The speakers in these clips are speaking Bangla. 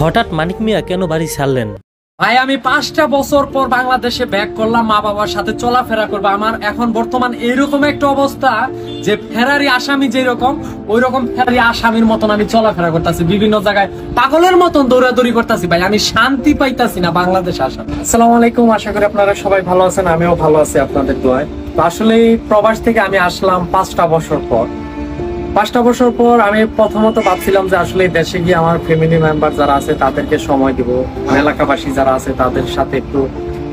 হঠাৎ মানিক মিয়া কেন বাড়ি ছাড়লেন? ভাই আমি 5টা বছর পর বাংলাদেশে ব্যাক করলাম, মা বাবার সাথে চলাফেরা করবো। আমার এখন বর্তমান এইরকম একটা অবস্থা যে ফেরারি আসামি যেরকম ওই রকম ফেরারি আসামির মতন আমি চলাফেরা করতেছি, বিভিন্ন জায়গায় পাগলের মতন দৌড়াদৌড়ি করতেছি। ভাই আমি শান্তি পাইতাছি না বাংলাদেশে আসা। আসসালামু আলাইকুম, আশা করি আপনারা সবাই ভালো আছেন, আমিও ভালো আছি আপনাদের দোয়ায়। তো আসলে প্রবাস থেকে আমি আসলাম 5টা বছর পর। 5টা বছর পর আমি প্রথমত ভাবছিলাম যে আসলে দেশে গিয়ে আমার ফ্যামিলি মেম্বার যারা আছে তাদেরকে সময় দিব, এলাকাবাসী যারা আছে তাদের সাথে একটু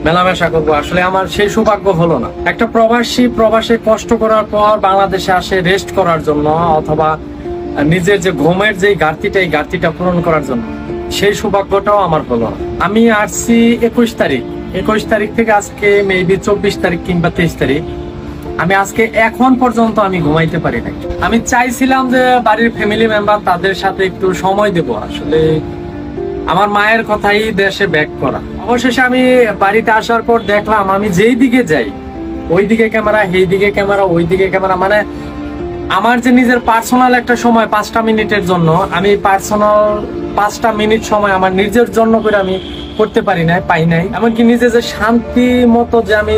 মেলামেশা করবো। আসলে আমার সেই সৌভাগ্য হলো না। একটা প্রবাসে কষ্ট করার পর বাংলাদেশে আসে রেস্ট করার জন্য, অথবা নিজের যে ঘুমের যে ঘাটতিটা, এই ঘাটতিটা পূরণ করার জন্য, সেই সৌভাগ্যটাও আমার হলো না। আমি আসছি 21 তারিখ থেকে আজকে মেবি 24 তারিখ কিংবা 23 তারিখ। আমি আজকে এখন পর্যন্ত আমি ঘুমাইতে পারি নাই। আমি চাইছিলাম যে বাড়ির ফ্যামিলি মেম্বার তাদের সাথে একটু সময় দেব। আসলে আমার মায়ের কথাই দেশে ব্যাক করা। অবশেষে আমি বাড়িতে আসার পর দেখলাম আমি যেই দিকে যাই ওইদিকে ক্যামেরা, এই দিকে ক্যামেরা, ওইদিকে ক্যামেরা। মানে আমার যে নিজের পার্সোনাল একটা সময় 5টা মিনিটের জন্য, আমি পার্সোনাল 5টা মিনিট সময় আমার নিজের জন্য করে আমি করতে পারি নাই, পাই নাই। এমনকি নিজে যে শান্তি মতো যে আমি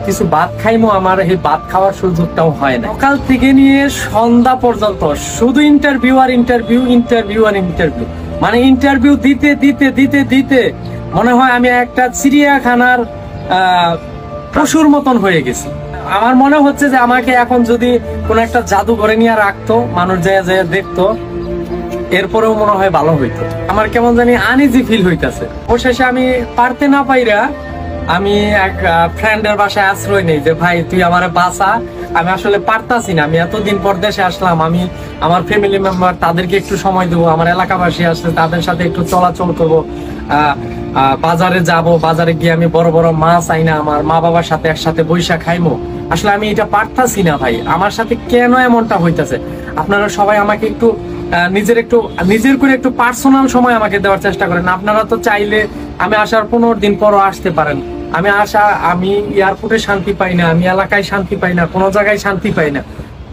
কিছু ভাত খাইমো, আমার এই ভাত খাওয়ার সুযোগটাও হয় না। সকাল থেকে নিয়ে সন্ধ্যা পর্যন্ত শুধু ইন্টারভিউ আর ইন্টারভিউ, ইন্টারভিউ আর ইন্টারভিউ। মানে ইন্টারভিউ দিতে দিতে দিতে দিতে মনে হয় আমি একটা চিড়িয়াখানার পশুর মতন হয়ে গেছি। আমার মনে হচ্ছে যে আমাকে এখন যদি কোনো একটা জাদুঘরে নিয়ে রাখতো, মানুষ যায় যায় দেখতো, এরপরেও মনে হয় ভালো হইতো। আমার কেমন জানি আনইজি ফিল হইতেছে। অবশেষে আমি পারতে না পাইরা আমি এক ফ্রেন্ডের বাসায় আশ্রয় নেই যে ভাই তুই আমার বাসা, আমি আসলে পারতাছি না। আমি এতদিন পর দেশে আসলাম, আমি আমার ফ্যামিলি মেম্বার তাদেরকে একটু সময় দেবো, আমার এলাকাবাসী আসলে তাদের সাথে একটু চলাচল করবো, বাজারে যাব, বাজারে গিয়ে আমি বড় বড় মাছ আইনা আমার মা বাবার সাথে একসাথে বৈশা খাইমো। আসলে আমি এটা পারতাছি না ভাই, আমার সাথে কেন এমনটা হইতেছে? আপনারা সবাই আমাকে একটু নিজের করে একটু পার্সোনাল সময় আমাকে দেওয়ার চেষ্টা করেন। আপনারা তো চাইলে আমি আসার 15 দিন পরও আসতে পারেন। আমি এয়ারপোর্টে শান্তি পাই না, আমি এলাকায় শান্তি পাই না, কোনো জায়গায় শান্তি পাই না।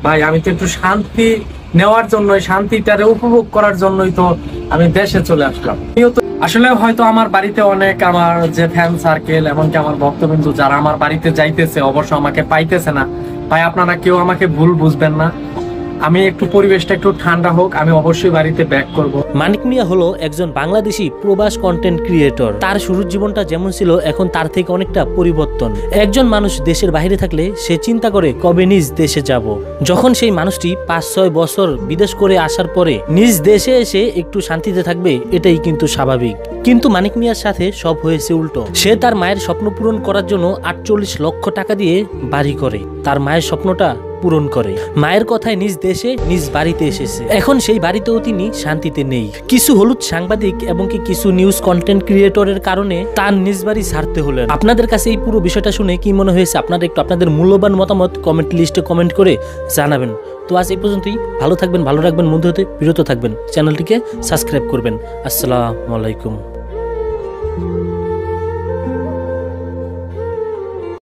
ভাই আমি তো একটু শান্তি নেওয়ার জন্যই, শান্তিটারে উপভোগ করার জন্যই তো আমি দেশে চলে আসলাম। আসলে হয়তো আমার বাড়িতে অনেক আমার যে ফ্যান সার্কেল, এমনকি আমার ভক্তবিন্দু যারা আমার বাড়িতে যাইতেছে, অবশ্য আমাকে পাইতেছে না। ভাই আপনারা কেউ আমাকে ভুল বুঝবেন না, আমি একটু পরিবেশটা একটু ঠান্ডা হোক, আমি অবশ্যই বাড়িতে ব্যাক করব। মানিক মিয়া হলো একজন বাংলাদেশি প্রবাস কন্টেন্ট ক্রিয়েটর। তার শুরুর জীবনটা যেমন ছিল এখন তার থেকে অনেকটা পরিবর্তন। একজন মানুষ দেশের বাইরে থাকলে সে চিন্তা করে কবে নিজ দেশে যাব। যখন সেই মানুষটি 5-6 বছর বিদেশ করে আসার পরে নিজ দেশে এসে একটু শান্তিতে থাকবে, এটাই কিন্তু স্বাভাবিক। কিন্তু মানিক মিয়ার সাথে সব হয়েছে উল্টো। সে তার মায়ের স্বপ্ন পূরণ করার জন্য 48 লক্ষ টাকা দিয়ে বাড়ি করে, তার মায়ের স্বপ্নটা পূরণ করে। মায়ের কথায় নিজ দেশে নিজ বাড়িতে এসেছে। এখন সেই বাড়িতেও তিনি শান্তিতে নেই। কিছু হলুদ সাংবাদিক এবং কিছু নিউজ কন্টেন্ট ক্রিয়েটরের কারণে তার নিজ বাড়ি ছাড়তে হলো। আপনাদের কাছে এই পুরো বিষয়টা শুনে কি মনে হয়েছে? আপনারা একটু আপনাদের মূল্যবান মতামত কমেন্ট লিস্টে কমেন্ট করে জানাবেন। তো আজ এই পর্যন্তই। ভালো থাকবেন, ভালো রাখবেন, মধ্যে হতে বিরত থাকবেন, চ্যানেলটিকে সাবস্ক্রাইব করবেন। আসসালামু আলাইকুম।